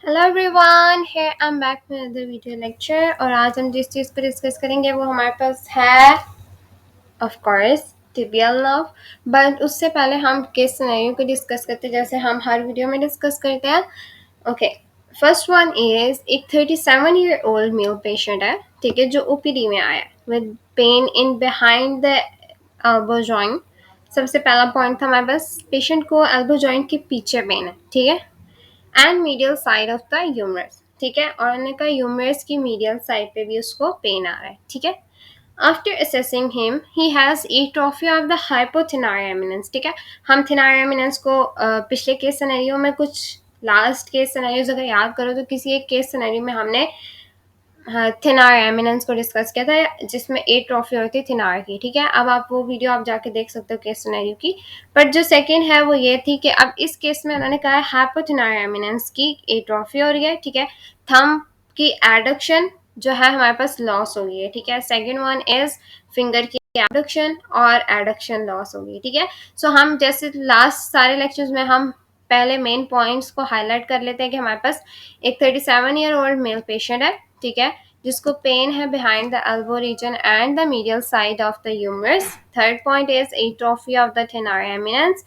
Hello everyone, here I am back with another video lecture. और आज हम जिस चीज़ पर डिस्कस करेंगे वो हमारे पास है of course tibial nerve. But उससे पहले हम केस सिनेरियो को डिस्कस करते हैं जैसे हम हर वीडियो में डिस्कस करते हैं। ओके, फर्स्ट वन इज एक 37-year-old मेल पेशेंट है, ठीक है, जो ओपीडी में आया with pain in behind the elbow joint. सबसे पहला पॉइंट था हमारे पास, पेशेंट को एल्बो जॉइंट के पीछे पेन है, ठीक है, and medial side of the humerus, ठीक है, और उन्होंने कहा ह्यूमरस की मीडियल साइड पे भी उसको पेन आ रहा है, ठीक है। After assessing him he has atrophy of the hypothenar eminence, ठीक है। हम थेनार एमिनेंस को पिछले केस सिनेरियो में कुछ लास्ट केस सिनेरियोज अगर याद करो तो किसी एक केस सिनेरियो में हमने थिनार एमिनेंस को डिस्कस किया था जिसमें 8 ट्रॉफी होती थी थिनार की, ठीक है। अब आप वो वीडियो आप जाके देख सकते हो केस सिनेरियो की। बट जो सेकंड है वो ये थी कि अब इस केस में उन्होंने कहा हाइपोथिनार एमिनेंस की 8 ट्रॉफी हो रही है, ठीक है। थंब की एडक्शन जो है हमारे पास लॉस हो गई है, ठीक है। सेकेंड वन इज फिंगर की एडक्शन और एडक्शन लॉस हो गई, ठीक है। सो हम जैसे लास्ट सारे लेक्चर्स में हम पहले मेन पॉइंट्स को हाईलाइट कर लेते हैं कि हमारे पास एक 37-year-old मेल पेशेंट है, ठीक है, जिसको पेन है behind the elbow region and the medial side of the humerus. Third point is atrophy of the thenar eminence.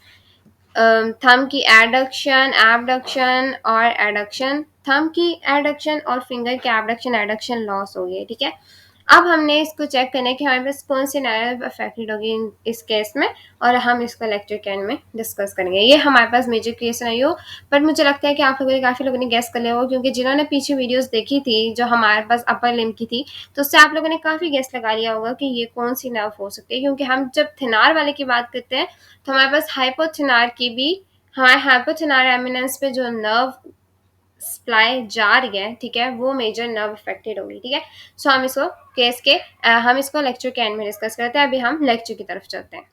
Thumb की एडक्शन, एबडक्शन और एडक्शन, थंब की एडक्शन और फिंगर की एबडक्शन एडक्शन लॉस हो गई, ठीक है। अब हमने इसको चेक करना है कि हमारे पास कौन सी नर्व अफेक्टेड होगी इस केस में, और हम इसको लेक्चर के एंड में डिस्कस करेंगे। ये हमारे पास मेजर केस नहीं हो, बट मुझे लगता है कि आप लोगों ने काफ़ी लोगों ने गेस कर लिया होगा, क्योंकि जिन्होंने पीछे वीडियोस देखी थी जो हमारे पास अपर लिम्ब की थी, तो उससे आप लोगों ने काफ़ी गेस लगा लिया होगा कि ये कौन सी नर्व हो सकती है। क्योंकि हम जब थिनार वाले की बात करते हैं तो हमारे पास हाइपोथिनार की भी, हमारे हाइपोथिनार एमिनेंस पे जो नर्व सप्लाई जा रही है, ठीक है, वो मेजर नर्व अफेक्टेड होगी, ठीक है। सो हम इसको केस के हम इसको लेक्चर के एंड में डिस्कस करते हैं। अभी हम लेक्चर की तरफ चलते हैं।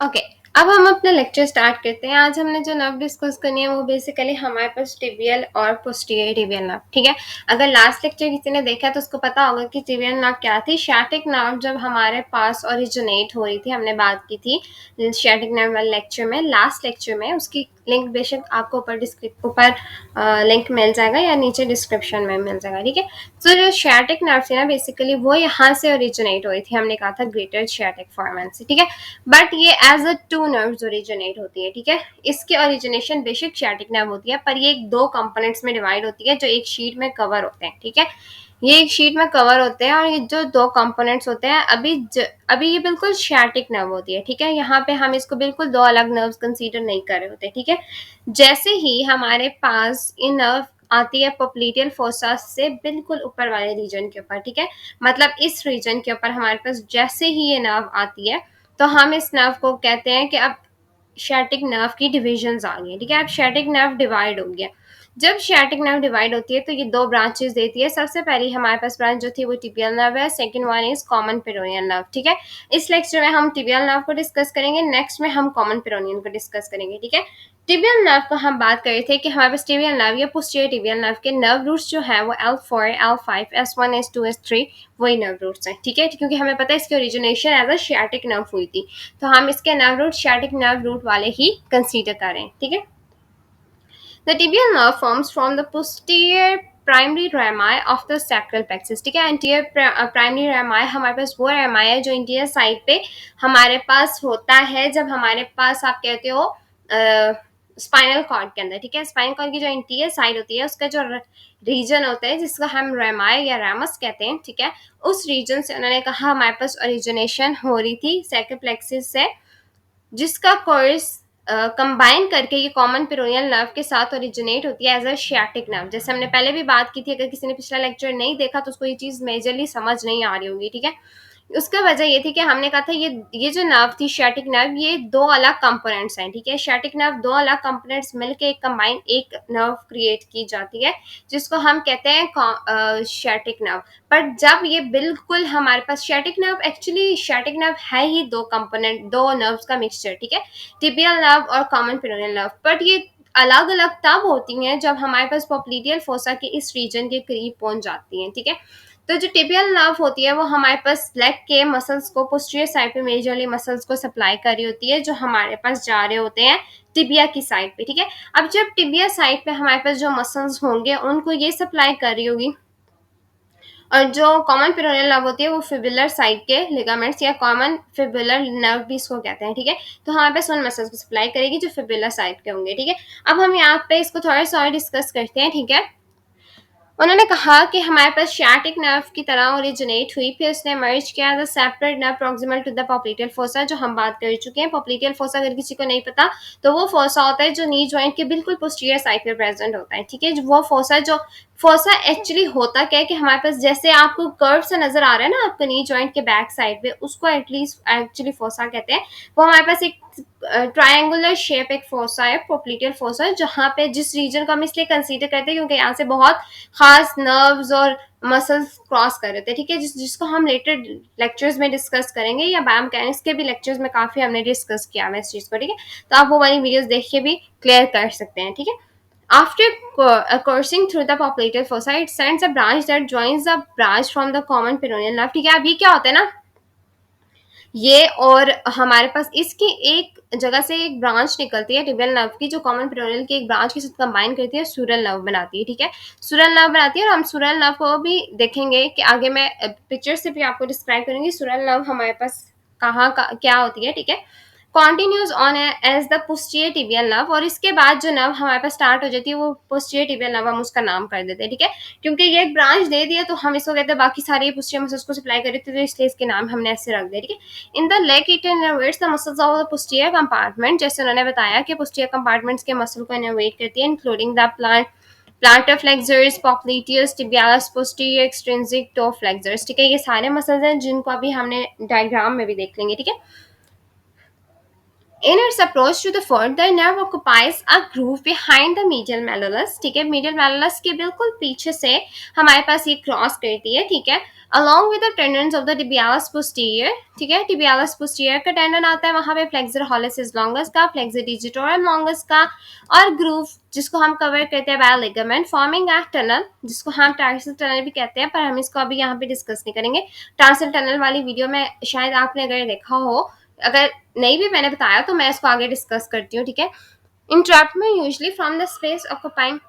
ओके, अब हम अपना लेक्चर स्टार्ट करते हैं। आज हमने जो नर्व डिस्कस करनी है वो बेसिकली हमारे पास टिबियल और पोस्टीरियर टिबियल नर्व, ठीक है। अगर लास्ट लेक्चर किसी ने देखा है तो उसको पता होगा कि टिबियल नर्व क्या थी। शैटिक नर्व जब हमारे पास ओरिजिनेट हो रही थी, हमने बात की थी शैटिक नर्व वाले लेक्चर में, लास्ट लेक्चर में। उसकी लिंक बेशक आपको ऊपर लिंक मिल जाएगा या नीचे डिस्क्रिप्शन में मिल जाएगा, ठीक है। तो जो शैटिक नर्व थी ना बेसिकली वो यहाँ से ओरिजिनेट हुई थी, हमने कहा था ग्रेटर शैटिक फॉर्मन से, ठीक है। बट ये as a two nerves originate होती है, ठीक है। इसकी ओरिजिनेशन बेसिक शैटिक नर्व होती है, पर ये एक दो कंपोनेंट्स में डिवाइड होती है जो एक शीट में कवर होते हैं, ठीक है। ये एक शीट में कवर होते हैं और ये जो दो कंपोनेंट्स होते हैं अभी ये बिल्कुल शैटिक नर्व होती है, ठीक है। यहाँ पे हम इसको बिल्कुल दो अलग नर्व्स कंसीडर नहीं कर रहे होते, ठीक है। जैसे ही हमारे पास ये नर्व आती है पोप्लीटियल फोसा से बिल्कुल ऊपर वाले रीजन के ऊपर, ठीक है, मतलब इस रीजन के ऊपर हमारे पास जैसे ही ये नर्व आती है तो हम इस नर्व को कहते हैं कि अब शैटिक नर्व की डिविजन्स आ गई, ठीक है। अब शैटिक नर्व डिवाइड हो गया। जब शैटिक नर्व डिवाइड होती है तो ये दो ब्रांचेस देती है। सबसे पहली हमारे पास ब्रांच जो थी वो टिबियल नर्व है, second one is common peroneal nerve, ठीक है। इस लेक्चर में हम टिबियल नर्व को डिस्कस करेंगे, नेक्स्ट में हम कॉमन पेरोनियल को डिस्कस करेंगे, ठीक है। टिबियल नर्व को हम बात कर रहे थे कि हमारे पास टिबियल नर्व या पोस्टीरियर टिबियल नर्व के नर्व रूट्स जो है वो L4, L5, S1, S2, S3 वही नर्व रूट्स हैं, ठीक है, क्योंकि हमें पता है इसकी origination as a sciatic nerve हुई थी, तो हम इसके nerve root sciatic nerve root वाले ही कंसीडर करें, ठीक है। The tibial nerve forms from the posterior primary rami of the sacral plexus, ठीक है। एंटीरियर प्राइमरी रैमाई हमारे पास वो रैमाई है जो इंटीरियर साइड पे हमारे पास होता है जब हमारे पास आप कहते हो स्पाइनल कॉर्ड के अंदर, ठीक है। स्पाइनल कॉर्ड की जो इंटीरियर साइड होती है उसका जो रीजन होता है जिसका हम रैमाई या रैमस कहते हैं, ठीक है, उस रीजन से उन्होंने कहा हमारे पास ओरिजिनेशन हो रही थी सैक्रल प्लेक्सस से, जिसका कोर्स कंबाइन करके ये कॉमन पेरोनियल नर्व के साथ ओरिजिनेट होती है एज अ शियाटिक नर्व। जैसे हमने पहले भी बात की थी, अगर किसी ने पिछला लेक्चर नहीं देखा तो उसको ये चीज़ मेजरली समझ नहीं आ रही होगी, ठीक है। उसका वजह ये थी कि हमने कहा था ये जो नर्व थी शियाटिक नर्व, ये दो अलग कंपोनेंट्स हैं, ठीक है। शियाटिक नर्व दो अलग कंपोनेंट्स मिलके एक कंबाइन एक नर्व क्रिएट की जाती है जिसको हम कहते हैं शियाटिक नर्व। पर जब ये बिल्कुल हमारे पास sciatic nerve, actually sciatic nerve है ही दो कंपोनेंट, दो नर्व्स का मिक्सचर, ठीक है, टिबियल नर्व और कॉमन पेरोनियल नर्व। बट ये अलग अलग तब होती हैं जब हमारे पास पोप्लीटियल फोसा के इस रीजन के करीब पहुंच जाती हैं, ठीक है। तो जो टिबियल नर्व होती है वो हमारे पास लेग के मसल्स को पोस्टीरियर साइड पे मेजरली मसल्स को सप्लाई कर रही होती है, जो हमारे पास जा रहे होते हैं टिबिया की साइड पे, ठीक है। अब जब टिबिया साइड पे हमारे पास जो मसल्स होंगे उनको ये सप्लाई कर रही होगी, और जो कॉमन पेरोनियल नर्व होती है वो फिबुलर साइड के लिगामेंट्स या कॉमन फिबुलर नर्व भी इसको कहते हैं, ठीक है। तो हमारे पास उन मसल्स को सप्लाई करेगी जो फिबुलर साइड के होंगे, ठीक है। अब हम यहाँ पे इसको थोड़ा सा और डिस्कस करते हैं, ठीक है। उन्होंने कहा कि हमारे पास शियाटिक नर्व की तरह ओरिजिनेट हुई, फिर उसने मर्ज किया as separate nerve proximal to the popliteal fossa, जो हम बात कर चुके हैं। पॉप्लिटियल फोसा अगर किसी को नहीं पता तो वो फोसा होता है जो नी जॉइंट के बिल्कुल पोस्टीरियर साइड पे प्रेजेंट होता है, ठीक है। वो फोसा जो फोसा एक्चुअली होता क्या है कि हमारे पास जैसे आपको कर्व से नजर आ रहा है ना आपको नी जॉइंट के बैक साइड पे, उसको एटलीस्ट एक्चुअली फोसा कहते हैं। वो हमारे पास एक ट्रायंगुलर शेप एक फोसा है, पोप्लिटियल फोसा, जहाँ पे जिस रीजन को हम इसलिए कंसीडर करते हैं क्योंकि यहाँ से बहुत खास नर्व्स और मसल्स क्रॉस कर रहे थे, ठीक है, जिसको हम लेटर लेक्चर्स में डिस्कस करेंगे, या बायोमैकेनिक्स के भी लेक्चर्स में काफी हमने डिस्कस किया है इस चीज को, ठीक है। तो आप वो वाली वीडियोस देख के भी क्लियर कर सकते हैं, ठीक है। After coursing through the popliteal fossa, it sends a branch that joins the branch from the common peroneal nerve, ठीक है। अब ये क्या होता है ना, ये और हमारे पास इसकी एक जगह से एक ब्रांच निकलती है टिबियल नर्व की, जो कॉमन पेरोनियल की एक ब्रांच के साथ कंबाइन करती है, सुरल नर्व बनाती है, ठीक है। सुरल नर्व बनाती है, और हम सुरल नर्व को भी देखेंगे कि आगे मैं पिक्चर से भी आपको डिस्क्राइब करूंगी सुरल नर्व हमारे पास कहाँ का क्या होती है, ठीक है। Continues on as the posterior tibial nerve, और इसके बाद जो नर्व हमारे पास स्टार्ट हो जाती है वो पोस्टीरियर टिबियल नर्व, हम उसका नाम कर देते हैं, ठीक है। क्योंकि ये एक ब्रांच दे दिया तो हम इसको कहते हैं, बाकी सारे पोस्टीरियर मसल्स को सप्लाई कर रहे थे तो इसलिए इसके नाम हमने ऐसे रख दिया, ठीक है। In the leg it innervates the muscles of the posterior compartment, जैसे उन्होंने बताया कि पोस्टीरियर कंपार्टमेंट्स के मसल को इनर्वेट करती है, including the plantar flexors, popliteus, tibialis posterior, extrinsic toe flexors, ठीक है। ये सारे मसल्स हैं जिनको अभी हमने डायग्राम में भी देख लेंगे, ठीक है। In its approach to the foot, the nerve occupies a groove behind the medial malleolus, ठीक है। medial malleolus के बिल्कुल पीछे से हमारे पास ये क्रॉस करती है, ठीक है। Along with the tendons of the tibialis posterior, ठीक है। tibialis posterior का टेंडन आता है, वहां पे flexor hallucis longus का, flexor digitorum longus का, और groove जिसको हम कवर करते हैं by ligament, forming a tunnel जिसको हम टार्सल टनल भी कहते हैं, पर हम इसको अभी यहाँ पे डिस्कस नहीं करेंगे। टार्सल टनल वाली वीडियो में शायद आपने अगर देखा हो, अगर नहीं भी मैंने बताया तो मैं इसको आगे डिस्कस करती हूँ, ठीक है। इंट्रैप्ट में usually from the space occupying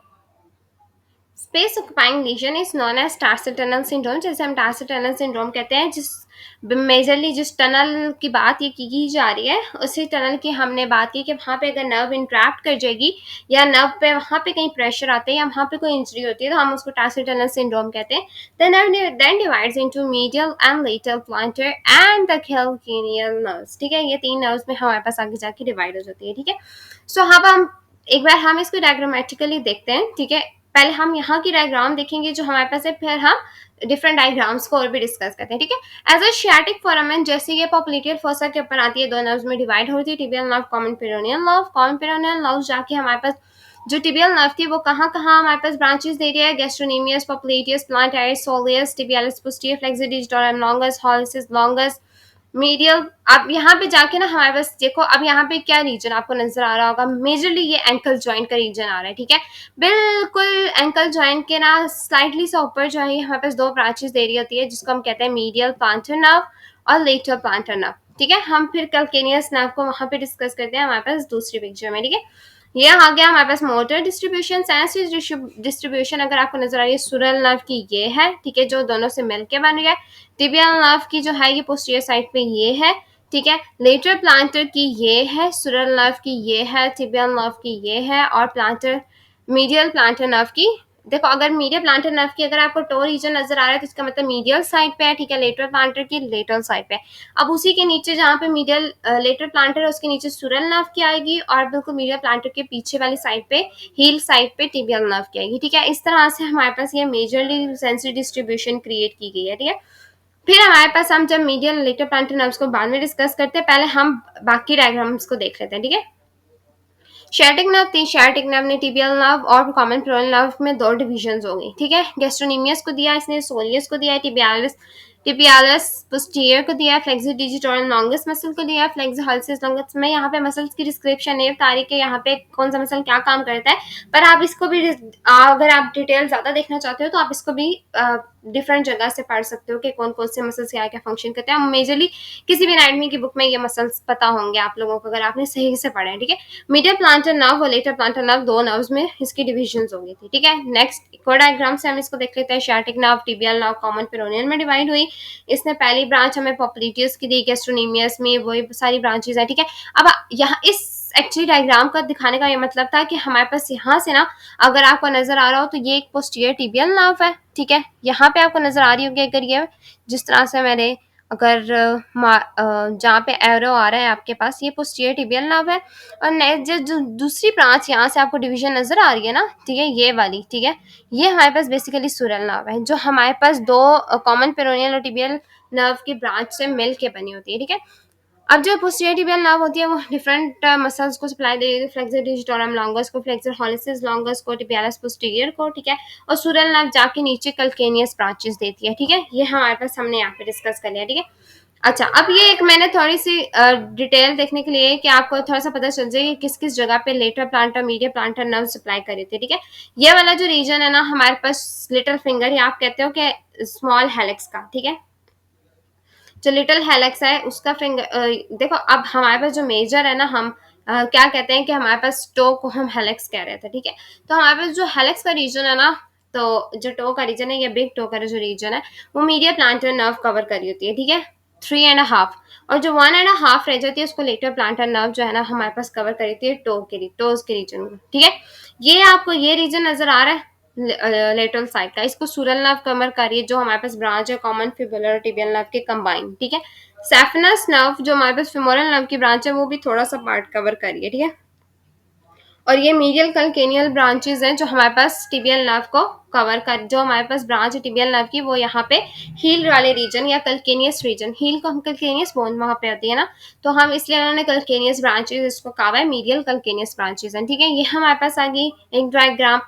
lesion is known as tarsal tunnel syndrome, जैसे हम टार्सल टनल सिंड्रोम कहते हैं, जिस मेजरली जिस टनल की बात ये की जा रही है उसी टनल की हमने बात की कि वहाँ पे अगर नर्व इंट्रैप्ट कर जाएगी या नर्व पे वहाँ पे कहीं प्रेशर आता है या वहाँ पे कोई इंजरी होती है तो हम उसको टार्सल टनल सिंड्रोम कहते हैं। The nerve then divides into medial and lateral plantar and the calcaneal nerves, ठीक है। ये तीन नर्व्स में हमारे पास आगे जाके डिवाइड हो जाती है, ठीक है। सो अब हम एक बार हम इसको डायग्रामेटिकली देखते हैं, ठीक है। पहले हम यहाँ की डायग्राम देखेंगे जो हमारे पास है, फिर हम डिफरेंट डायग्राम्स को और भी डिस्कस करते हैं, ठीक है। एज अ शियाटिक फोरामेन, जैसे ये पॉप्लिटियल फोसा के ऊपर आती है, दो नर्व्स में डिवाइड होती है, tibial nerve, common peroneal nerve. Common peroneal nerve जाके हमारे पास जो टिबियल नर्व थी वो कहाँ कहाँ हमारे पास ब्रांचेस दे रही है, gastrocnemius, popliteus, plantaris, soleus, tibialis posterior, flexor digitorum longus, hallucis longus, medial. अब यहाँ पे जाके ना हमारे पास देखो, अब यहाँ पे क्या रीजन आपको नजर आ रहा होगा, मेजरली ये एंकल जॉइंट का रीजन आ रहा है, ठीक है। बिल्कुल एंकल जॉइंट के ना स्लाइटली सा ऊपर जो है हमारे पास दो ब्रांचेस दे रही होती है जिसको हम कहते हैं मीडियल प्लांटर नर्व और लेटर प्लांटर नर्व, ठीक है। हम फिर कैल्केनियस नर्व को वहां पे डिस्कस करते हैं हमारे पास दूसरी पिक्चर में, ठीक है। ये आ गया हमारे पास मोटर डिस्ट्रीब्यूशन, सेंसरी डिस्ट्रीब्यूशन अगर आपको नजर आ रही है सुरल नर्व की ये है, ठीक है, जो दोनों से मिलके बन गया। टिबियल नर्व की जो है ये पोस्टीरियर साइड पे ये है, ठीक है। लेटर प्लांटर की ये है, सुरल नर्व की ये है, टिबियल नर्व की ये है, और प्लांटर मीडियल प्लांटर नर्व की देखो, अगर मीडियल प्लांटर नर्व की अगर आपको टो रीजन नजर आ रहा है तो इसका मतलब मीडियल साइड पे है, ठीक है। लेटरल प्लांटर की लेटरल साइड पे है। अब उसी के नीचे जहाँ पे मीडियल लेटरल प्लांटर है उसके नीचे सुरल नर्व की आएगी, और बिल्कुल मीडियल प्लांटर के पीछे वाली साइड पे हील साइड पे टिबियल नर्व की आएगी, ठीक है। इस तरह से हमारे पास ये मेजरली सेंसरी डिस्ट्रीब्यूशन क्रिएट की गई है, ठीक है। फिर हमारे पास हम जब मीडियल लेटर प्लांटर नर्व्स को बाद में डिस्कस करते हैं, पहले हम बाकी डायग्राम्स को देख लेते हैं, ठीक है। शैटिक नर्व थी, शैटिक नर्व ने टिबियल नर्व और कॉमन पेरोनियल नर्व में दो डिविजन्स हो गई, ठीक है। गैस्ट्रोनेमियस को दिया इसने, सोलियस को दिया, टिबियालिस पोस्टीरियर को दिया, फ्लेक्सर डिजिटोरम लॉन्गस मसल को दिया, फ्लेक्सर हल्सिस लॉन्गस में यहाँ पे मसल्स की डिस्क्रिप्शन है, तारीख है यहाँ पे कौन सा मसल क्या काम करता है, पर आप इसको भी अगर आप डिटेल ज्यादा देखना चाहते हो तो आप इसको भी डिफरेंट जगह से पढ़ सकते हो कि कौन कौन से मसल्स क्या क्या फंक्शन करते हैं। मेजरली किसी भी एनाटॉमी की बुक में ये मसल्स पता होंगे आप लोगों को, अगर आपने सही से पढ़ा है, ठीक है। मीडियल प्लांटर नर्व और लेटर प्लांटर नर्व, दो नर्व्स में इसकी डिविजन होगी थी, ठीक है। नेक्स्ट इक्वल डायग्राम से हम इसको देख लेते हैं। Sciatic nerve, tibial nerve common peroneal में डिवाइड हुई। इसने पहली ब्रांच हमें पॉप्लिटियस की दी, गैस्ट्रोनीमियस में वही सारी ब्रांचेज है, ठीक है। अब यहाँ इस एक्चुअली डायग्राम का दिखाने का ये मतलब था कि हमारे पास यहाँ से ना, अगर आपको नजर आ रहा हो तो ये एक पोस्टीरियर टिबियल नर्व है, ठीक है। यहाँ पे आपको नजर आ रही होगी अगर ये जिस तरह से मैंने अगर जहाँ पे एरो आ रहा है आपके पास, ये पोस्टीरियर टिबियल नर्व है। और नेक्स्ट जो दूसरी ब्रांच यहाँ से आपको डिवीजन नजर आ रही है ना, ठीक है, ये वाली, ठीक है, ये हमारे पास बेसिकली सूरल नर्व है, जो हमारे पास दो कॉमन पेरोनियल और टिबियल नर्व की ब्रांच से मिल के बनी होती है, ठीक है। अब जो पोस्टीरियर टिबियल नर्व होती है वो डिफरेंट मसल्स को सप्लाई दे देती है, फ्लेक्सर डिजिटोरम लॉन्गस को, फ्लेक्सर हॉलिसिस लॉन्गस को, टिबियालिस पोस्टीरियर को, ठीक है। और सूरल नर्व जाके नीचे कल्केनियस ब्रांचेस देती है, ठीक है। ये हमारे पास हमने यहाँ पे डिस्कस कर लिया, ठीक है। अच्छा, अब ये एक मैंने थोड़ी सी डिटेल देखने के लिए कि आपको थोड़ा सा पता चल जाए कि किस किस जगह पे lateral plantar, medial plantar nerve supply कर रही थी, ठीक है। ये वाला जो रीजन है ना हमारे पास लिटिल फिंगर, या आप कहते हो कि स्मॉल हेलिक्स का, ठीक है, जो लिटिल हेलिक्स है उसका फिंगर, देखो अब हमारे पास जो मेजर है ना, हम क्या कहते हैं कि हमारे पास टो को हम हेलिक्स कह रहे थे, ठीक है। तो हमारे पास जो हेलिक्स का रीजन है ना, तो जो टो का रीजन है या बिग टो का जो रीजन है वो मीडियल प्लांटर नर्व कवर कर रही होती है, ठीक है, 3.5। और जो 1.5 रह जाती है उसको लेटर प्लांटर नर्व जो है ना हमारे पास कवर कर रही है टोज के रीजन को, ठीक है। ये आपको ये रीजन नजर आ रहा है लेटरल साइड का, इसको सूरल नर्व कवर करिए, जो हमारे पास ब्रांच है कॉमन फिबुलर टिबियल नर्व के कंबाइन, ठीक है। सैफनस नर्व जो हमारे पास फिमोरल नर्व की ब्रांच है वो भी थोड़ा सा पार्ट कवर करिए, ठीक है। और ये मीडियल कल्केनियल ब्रांचेस हैं जो हमारे पास टिबियल नर्व को कवर कर, जो हमारे पास ब्रांच है टिबियल नर्व की वो यहाँ पे हील वाले रीजन या कल्केनियस रीजन, हील को हम कल्केनियस बोन वहां पे होती है ना, तो हम इसलिए उन्होंने कल्केनियस ब्रांचेस इसको कहा है, मीडियल कल्केनियस ब्रांचेस हैं, ठीक है। ये हमारे पास आ गई एक डायग्राम,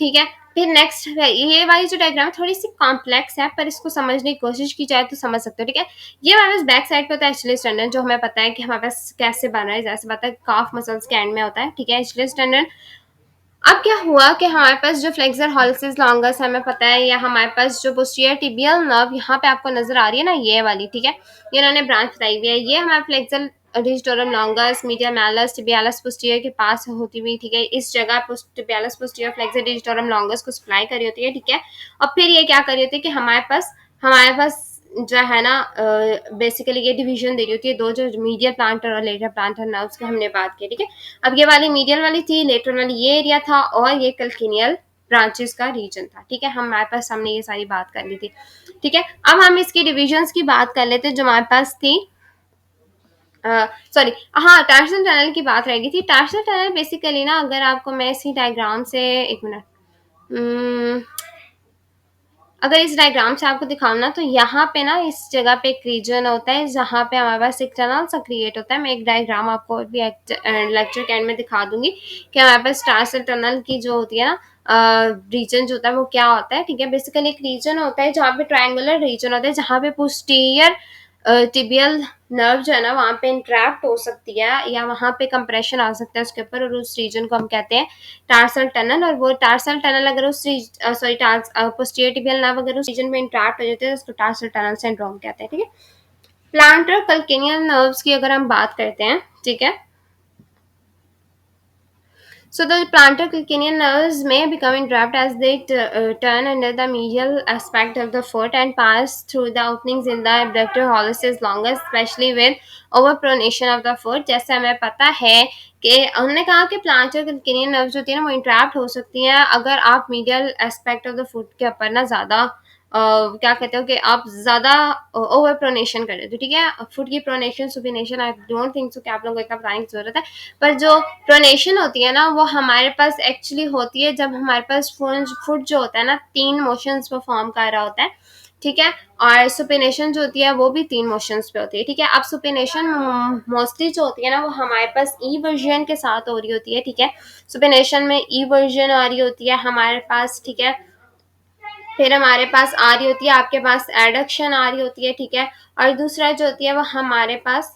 ठीक है। फिर नेक्स्ट ये वाली जो डायग्राम थोड़ी सी कॉम्प्लेक्स है, पर इसको समझने की कोशिश की जाए तो समझ सकते हो, ठीक है। ये हमारे पास बैक साइड पे होता है एचलेस टेंडन, जो हमें पता है कि हमारे पास कैसे बना है, जैसे पता है काफ मसल्स के एंड में होता है, ठीक है, एचलेस टेंडन। अब क्या हुआ कि हमारे पास जो फ्लेक्सर हॉलिसिस लॉन्गस हमें पता है, या हमारे पास जो पोस्टीरियर टिबियल नर्व यहाँ पे आपको नजर आ रही है ना, ये वाली, ठीक है, ये इन्होंने ब्रांच बताई हुई है, ये हमारे flexor digitorum longus medial malleus tibialis posterior के पास होती हुई, ठीक है, इस जगह tibialis posterior flexor digitorum longus को सप्लाई करी होती है, ठीक है। और फिर ये क्या करी होती है कि हमारे पास जो है ना बेसिकली ये डिवीजन दे रही होती है दो, जो मीडियल प्लांटर और लेटर प्लांटर नर्व्स की हमने बात की, ठीक है। अब ये वाली मीडियल वाली थी, लेटरल वाली ये एरिया था, और ये कल्केनियल ब्रांचेस का रीजन था, ठीक है। हमारे पास हमने ये सारी बात कर ली थी, ठीक है। अब हम इसकी डिविजन्स की बात कर लेते हैं जो हमारे पास थी, सॉरी, हाँ, टार्सल टनल की बात रह गई थी। टार्सल टनल बेसिकली ना, अगर आपको मैं इसी डायग्राम से, एक मिनट, अगर इस डायग्राम से आपको दिखाऊं ना, तो यहाँ पे ना इस जगह पे एक रीजन होता है जहाँ पे हमारे पास एक टनल सा क्रिएट होता है। मैं एक डायग्राम आपको भी लेक्चर के एंड में दिखा दूंगी कि हमारे पास टार्सल टनल की जो होती है ना रीजन जो होता है वो क्या होता है, ठीक है। बेसिकली एक रीजन होता है जहाँ पे ट्रायंगुलर रीजन होता है, जहाँ पे पोस्टीरियर टिबियल नर्व जो है ना वहाँ पे इंट्रैप्ट हो सकती है, या वहाँ पे कंप्रेशन आ सकता है उसके ऊपर, और उस रीजन को हम कहते हैं टार्सल टनल। और वो टार्सल टनल अगर उस सॉरी पोस्टीरियर टिबियल नर्व अगर उस रीजन में इंट्रैप्ट हो जाते हैं तो उसको टार्सल टनल सिंड्रोम कहते हैं, ठीक है। प्लांटर कल्केनियल नर्व्स की अगर हम बात करते हैं, ठीक है, so the plantar calcaneal nerves may become entrapped as they turn under the medial aspect of the foot and pass through the openings in the abductor hallucis longus, especially with overpronation of the foot। जैसे हमें पता है कि उन्होंने कहा कि planter कल्केनियल nerves होती है ना वो इंट्रैप्ट हो सकती हैं अगर आप medial aspect of the foot के ऊपर ना ज़्यादा क्या कहते हो कि आप ज़्यादा ओवर प्रोनेशन कर रहे हो, ठीक है। फुट की pronation supination I don't think so कि आप लोगों को इतना बताने की जरूरत है, पर जो प्रोनेशन होती है ना वो हमारे पास एक्चुअली होती है जब हमारे पास फुट जो होता है ना 3 मोशंस परफॉर्म कर रहा होता है, ठीक है। और सुपिनेशन जो होती है वो भी 3 मोशंस पे होती है, ठीक है। अब सुपिनेशन मोस्टली जो होती है ना वो हमारे पास ई वर्जन के साथ हो रही होती है, ठीक है। सुपिनेशन में ई वर्जन आ रही होती है हमारे पास, ठीक है। फिर हमारे पास आ रही होती है आपके पास एडक्शन आ रही होती है, ठीक है। और दूसरा जो होती है वो हमारे पास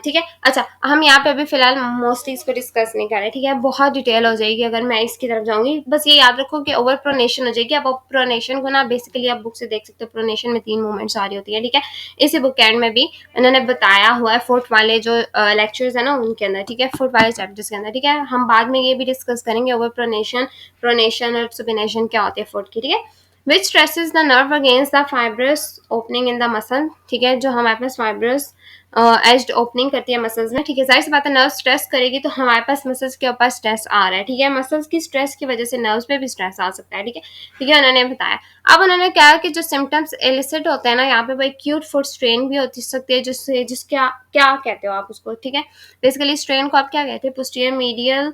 ठीक है। अच्छा, हम यहाँ पे अभी फिलहाल मोस्टली इसको डिस्कस नहीं कर रहे, ठीक है, बहुत डिटेल हो जाएगी अगर मैं इसकी तरफ जाऊंगी। बस ये याद रखो कि ओवर प्रोनेशन हो जाएगी। अब प्रोनेशन को ना बेसिकली आप बुक से देख सकते हो, प्रोनेशन में 3 मूवमेंट्स आ रही होती है, ठीक है। इसी बुक एंड में भी उन्होंने बताया हुआ है फुट वाले जो लेक्चर्स है ना उनके अंदर, ठीक है, फुट वाले चैप्टर्स के अंदर, ठीक है। हम बाद में ये भी डिस्कस करेंगे ओवर प्रोनेशन, प्रोनेशन और सुपिनेशन क्या होती है फुट की, ठीक है। Which stresses the nerve against the fibrous opening in the muscle, ठीक है, जो हमारे पास फाइब्रस एज्ड ओपनिंग करती है मसल्स में, ठीक है। जाहिर सी बात है नर्व स्ट्रेस करेगी तो हमारे पास मसल्स के ऊपर स्ट्रेस आ रहा है, ठीक है। मसल्स की स्ट्रेस की वजह से नर्व्स पे भी स्ट्रेस आ सकता है, ठीक है, ठीक है, उन्होंने बताया। अब उन्होंने कहा कि जो सिम्टम्स एलिसिट होते हैं ना यहाँ पे, वो एक्यूट फुट स्ट्रेन भी होती सकती है, जिससे जिसका क्या कहते हो आप उसको, ठीक है। बेसिकली स्ट्रेन को आप क्या कहते हैं, posterior medial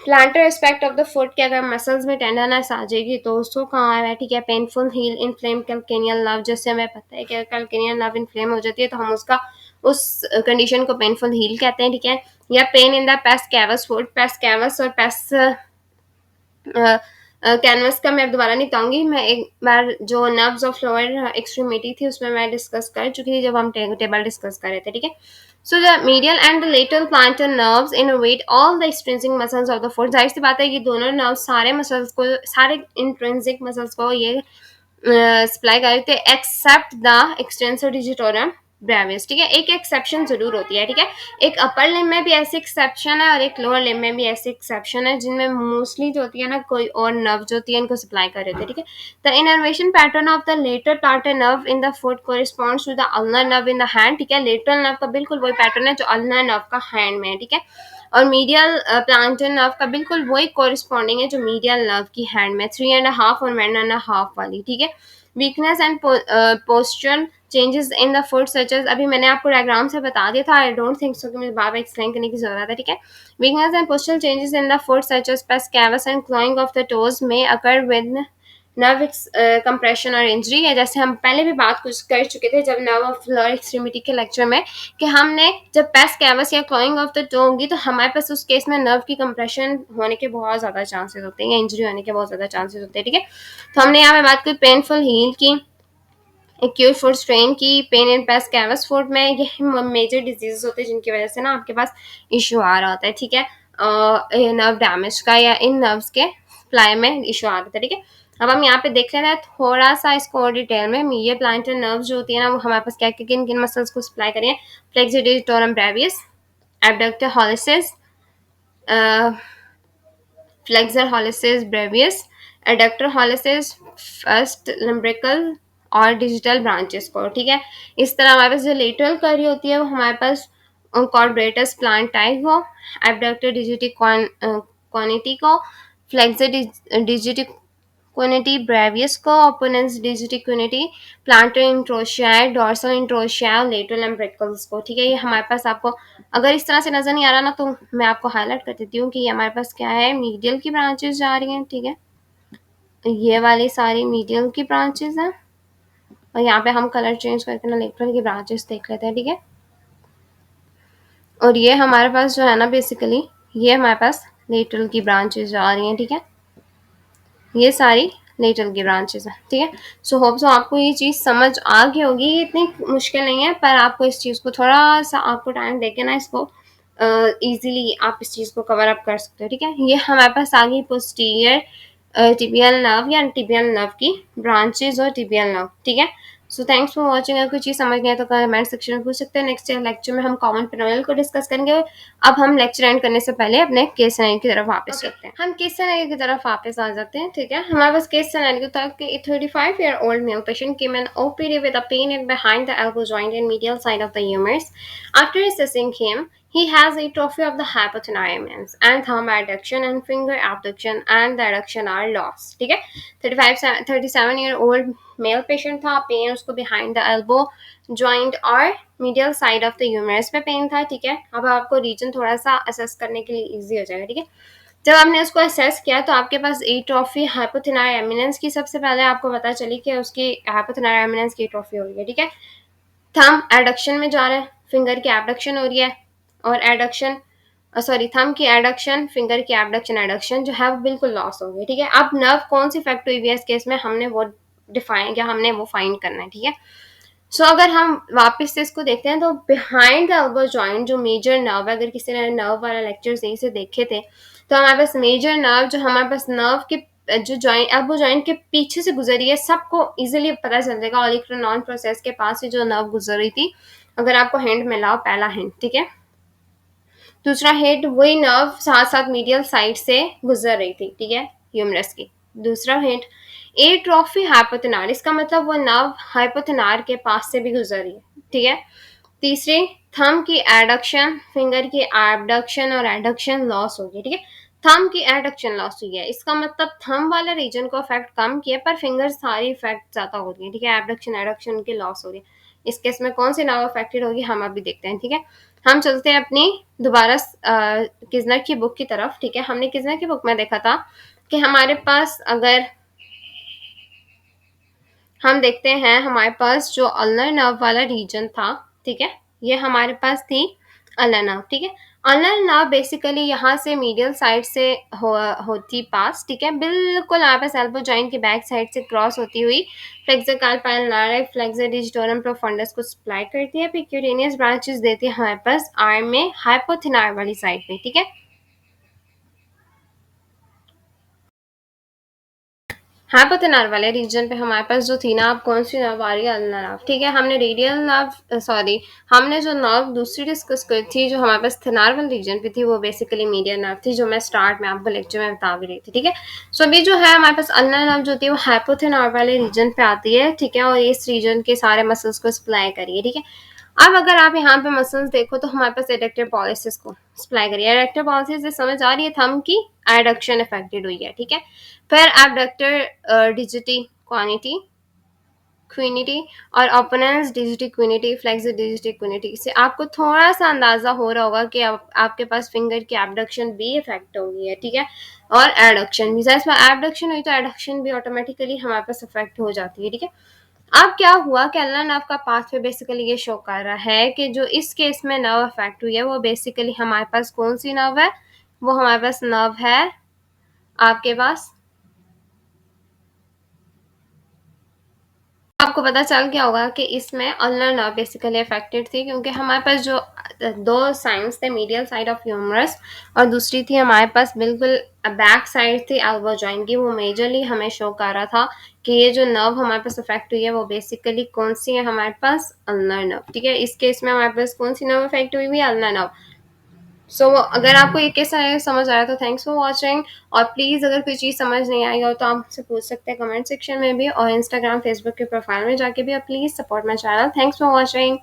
planter aspect of the foot के अगर मसल्स में टेंडरनेस आ जाएगी तो उसको कहाँ है, ठीक है। Painful heel inflame calcaneal nerve, जैसे हमें पता है कि कैल्केनियल नर्व इन्फ्लेम हो जाती है तो हम उसका उस कंडीशन को पेनफुल हील कहते हैं, ठीक है। या pain in the pes cavus foot, pes cavus और पेस कैनवस का मैं अब दोबारा नहीं बताऊंगी, मैं एक बार जो नर्व्स ऑफ लोअर एक्सट्रीमिटी थी उसमें मैं डिस्कस कर चुकी थी जब हम टेबल डिस्कस कर रहे थे, ठीक है। So the medial and the lateral planter nerves innovate all the extrinsic muscles of the foot. जाहिर सी बात है ये दोनों नर्व्स सारे मसल्स को, सारे इंट्रिंसिक मसल्स को ये सप्लाई कर रहे थे accept the extensor digitorum Bravais, ठीक है। एक एक्सेप्शन जरूर होती है, ठीक है। एक अपर लिम में भी ऐसी एक्सेप्शन है और एक लोअर लिम में भी ऐसी एक्सेप्शन है, जिनमें मोस्टली जो होती है ना कोई और नर्व जो होती है इनको सप्लाई कर रहे थे, ठीक है। The innervation pattern of the lateral plantar nerve in the foot corresponds to the ulnar nerve in the hand, ठीक है। लेटरल नर्व का बिल्कुल वही पैटर्न है जो अल्नर नर्व का हैंड में है, ठीक है। और मीडियल प्लांटर नर्व का बिल्कुल वही कोरिस्पॉन्डिंग है जो मीडियल नर्व की हैंड में, 3.5 और 1.5 वाली, ठीक है। Weakness and posture changes in the foot such as, अभी मैंने आपको डायग्राम से बता दिया था, आई डोंट थिंक सो कि मुझे बार बार एक्सप्लेन करने की जरूरत है, ठीक है। Weakness and posture changes in the foot such as pes cavus and clawing of the toes में अकर विद नर्व कंप्रेशन और इंजरी है। जैसे हम पहले भी बात कुछ कर चुके थे जब नर्व ऑफ लोअर एक्सट्रीमिटी के लेक्चर में, कि हमने जब पेस कैवस या क्लॉइंग ऑफ द टो होगी तो हमारे पास उस केस में नर्व की कंप्रेशन होने के बहुत ज़्यादा चांसेस होते हैं या इंजरी होने के बहुत ज़्यादा चांसेस होते हैं, ठीक है। तो हमने यहाँ पे बात की पेनफुल हील की, एक्यूट फुट स्ट्रेन की, pain in pace cavus foot में, ये मेजर डिजीज होते हैं जिनकी वजह से ना आपके पास इशू आ रहा होता है, ठीक है। नर्व डैमेज का या इन नर्व्स के फ्लाई में इशू आ रहा था, ठीक है। अब हम यहाँ पे देख लेते हैं थोड़ा सा इसको और डिटेल में। मीडियल प्लांटर नर्व्स जो होती है ना वो हमारे पास क्या किन किन मसल्स को सप्लाई करें, flexor digitorum brevis, abductor hallucis, flexor hallucis brevis, adductor hallucis, first lumbrical और डिजिटल ब्रांचेस को, ठीक है। इस तरह हमारे पास जो लेटरल करी होती है वो हमारे पास कॉर्बरेटस प्लांटाई को, एबडक्टर डिजिटिक क्वानिटी को, फ्लेक्सर डिजिटिक क्विनिटी ब्रेवियस को, ओपोनेंस डिजिटिक क्विनिटी, प्लांटर इंट्रोशिया, डॉर्सल इंट्रोशिया, लेटरल एम्ब्रिकल्स को, ठीक है। ये हमारे पास आपको अगर इस तरह से नजर नहीं आ रहा ना तो मैं आपको हाईलाइट कर देती हूँ कि ये हमारे पास क्या है, मीडियल की ब्रांचेस जा रही हैं, ठीक है। ये वाली सारी मीडियल की ब्रांचेस हैं और यहाँ पे हम कलर चेंज करके ना लेटरल की ब्रांचेस देख लेते हैं, ठीक है। और ये हमारे पास जो है ना बेसिकली ये हमारे पास लेटरल की ब्रांचेस जा रही हैं, ठीक है। ये सारी लेटरल की ब्रांचेस हैं, ठीक है। सो होप सो आपको ये चीज़ समझ आ गई होगी। ये इतनी मुश्किल नहीं है पर आपको इस चीज़ को थोड़ा सा आपको टाइम देके ना इसको इजीली आप इस चीज़ को कवर अप कर सकते हो, ठीक है। ये हमारे पास आ गई पोस्टीरियर टिबियल नर्व या टिबियल नर्व की ब्रांचेस और टिबियल नर्व, ठीक है। So thanks for watching. अगर कोई चीज़ समझ नहीं है तो कमेंट सेक्शन में पूछ सकते हैं। नेक्स्ट लेक्चर में हम कॉमन पेनोयल को डिस्कस करेंगे। अब हम लेक्चर एंड करने से पहले अपने केस सिनेरियो की तरफ वापस चलते हैं। हम केस सिनेरियो की तरफ वापस आ जाते हैं, ठीक है। हमारे पास केस सिनेरियो था कि a 35-year-old male patient came in OPD with a pain in behind the elbow joint and medial side of the humerus. After assessing him, he has atrophy of the hypothenaeus and thumb adduction and finger abduction and the adduction are lost, ठीक है। 37-year-old male patient था, pain उसको behind the elbow joint और medial side of the humerus पे pain था, ठीक है। अब आपको रीजन थोड़ा सा असेस करने के लिए इजी हो जाएगा, ठीक है। जब आपने उसको असेस किया तो आपके पास एट्रोफी हाइपोथेनार एमिनेंस की सबसे पहले आपको पता चली कि उसकी हाइपोथेनार एमिनेंस की एट्रोफी हो रही है, ठीक है। थंब एडक्शन में जा रहा है, फिंगर की एबडक्शन हो रही है और एडक्शन थंब की एडक्शन, फिंगर की एबडक्शन एडक्शन जो है वो बिल्कुल लॉस हो गई, ठीक है। अब नर्व कौन सी इफेक्ट हुई है इस केस में हमने वो डिफाइन या हमने वो फाइंड करना है, ठीक है। सो अगर हम वापस से इसको देखते हैं तो बिहाइंड द एल्बो जॉइंट जो मेजर नर्व है, अगर किसी ने नर्व वाला लेक्चर सही से देखे थे तो हमारे पास मेजर नर्व जो हमारे पास नर्व के जो जॉइंट एल्बो जॉइंट के पीछे से गुजरी है, सबको इजीली पता चल जाएगा। ऑलिक्रोनॉन प्रोसेस के पास से जो नर्व गुजर रही थी, अगर आपको हिंट मिला हो, पहला हिंट, ठीक है। दूसरा हिंट, वही नर्व साथ साथ मीडियल साइड से गुजर रही थी, ठीक है, ह्यूमरस की। दूसरा हिंट, एट्रोफी हाइपोथेनार, इसका मतलब वो नर्व हाइपोथेनार के पास से भी गुजर रही है, ठीक है। तीसरी, थंब की एडक्शन, फिंगर की एबडक्शन और एडक्शन लॉस हो गई, ठीक है। थंब की एडक्शन लॉस हुई है, इसका मतलब थंब वाले रीजन को इफेक्ट कम किया, पर फिंगर सारी इफेक्ट ज्यादा हो रही है, ठीक है। एबडक्शन एडक्शन की लॉस हो रही है। इस केस में कौन सी नर्व अफेक्टेड होगी हम अभी देखते हैं, ठीक है। हम चलते हैं अपनी दोबारा किजनर की बुक की तरफ, ठीक है। हमने किजनर की बुक में देखा था कि हमारे पास अगर हम देखते हैं, हमारे पास जो अल्नर नर्व वाला रीजन था, ठीक है, ये हमारे पास थी अल्नर नर्व, ठीक है। अल्नर नर्व बेसिकली यहाँ से मीडियल साइड से होती पास, ठीक है, बिल्कुल हमारे पास एल्बो जॉइंट की बैक साइड से क्रॉस होती हुई फ्लेक्सर कार्पल नारा फ्लेक्सर डिजिटोरम प्रोफंडस को सप्लाई करती है, फिर क्यूटेनियस ब्रांचेस देती है हमारे पास आर्म में हाइपोथेनार वाली साइड पे, ठीक है। हाइपोथेनार वाले रीजन पे हमारे पास जो थी ना, अब कौन सी नर्व आ रही है, अल्नर नर्व, ठीक है। हमने रेडियल नर्व सॉरी हमने जो नर्व दूसरी डिस्कस करी थी जो हमारे पास थेनार वाले रीजन पे थी, वो बेसिकली मीडियल नर्व थी, जो मैं स्टार्ट में आपको लेक्चर में बता भी रही थी, ठीक है। सो अभी जो है हमारे पास अल्नर नर्व जो होती है वो हाइपोथेनार वाले रीजन पे आती है, ठीक है, और इस रीजन के सारे मसल्स को सप्लाई करिए, ठीक है। अब अगर आप यहाँ पे मसल्स देखो तो हमारे पास एडेक्टर पॉलिसिस को सप्लाई करिए। एडेक्टर पॉलिसिस से समझ आ रही है, थंब की एडक्शन इफेक्टेड हुई है, ठीक है। फिर एबडक्टर डिजिटी क्वानिटी क्विनिटी और ओपोनेंस डिजिटी क्विनिटी फ्लेक्सर डिजिटी क्विनिटी से आपको थोड़ा सा अंदाजा हो रहा होगा कि आपके पास फिंगर की एबडक्शन भी इफेक्ट होगी है, ठीक है, और एडक्शन भी। जैसे एबडक्शन हुई तो एडक्शन भी ऑटोमेटिकली हमारे पास इफेक्ट हो जाती है, ठीक है। अब क्या हुआ कि अल्नर नर्व का पाथवे बेसिकली ये शो कर रहा है कि जो इस केस में नर्व अफेक्ट हुई है वो बेसिकली हमारे पास कौन सी नर्व है, वो हमारे पास नर्व है आपके पास, आपको पता चल गया होगा कि इसमें अल्नर नर्व बेसिकली अफेक्टेड थी, क्योंकि हमारे पास जो दो साइंस थे, मीडियल साइड ऑफ ह्यूमरस और दूसरी थी हमारे पास बिल्कुल बैक साइड थी एल्बो जॉइंट की, वो मेजरली हमें शो कर रहा था कि ये जो नर्व हमारे पास अफेक्ट हुई है वो बेसिकली कौन सी है, हमारे पास अल्नर नर्व, ठीक है। इस केस में हमारे पास कौन सी नर्व अफेक्ट हुई है, अल्नर नर्व। सो अगर आपको ये कैसा है समझ आया तो थैंक्स फॉर वॉचिंग, और प्लीज़ अगर कोई चीज़ समझ नहीं आई हो तो आप मुझसे पूछ सकते हैं कमेंट सेक्शन में भी, और इंस्टाग्राम फेसबुक के प्रोफाइल में जाके भी, और please support my channel. Thanks for watching.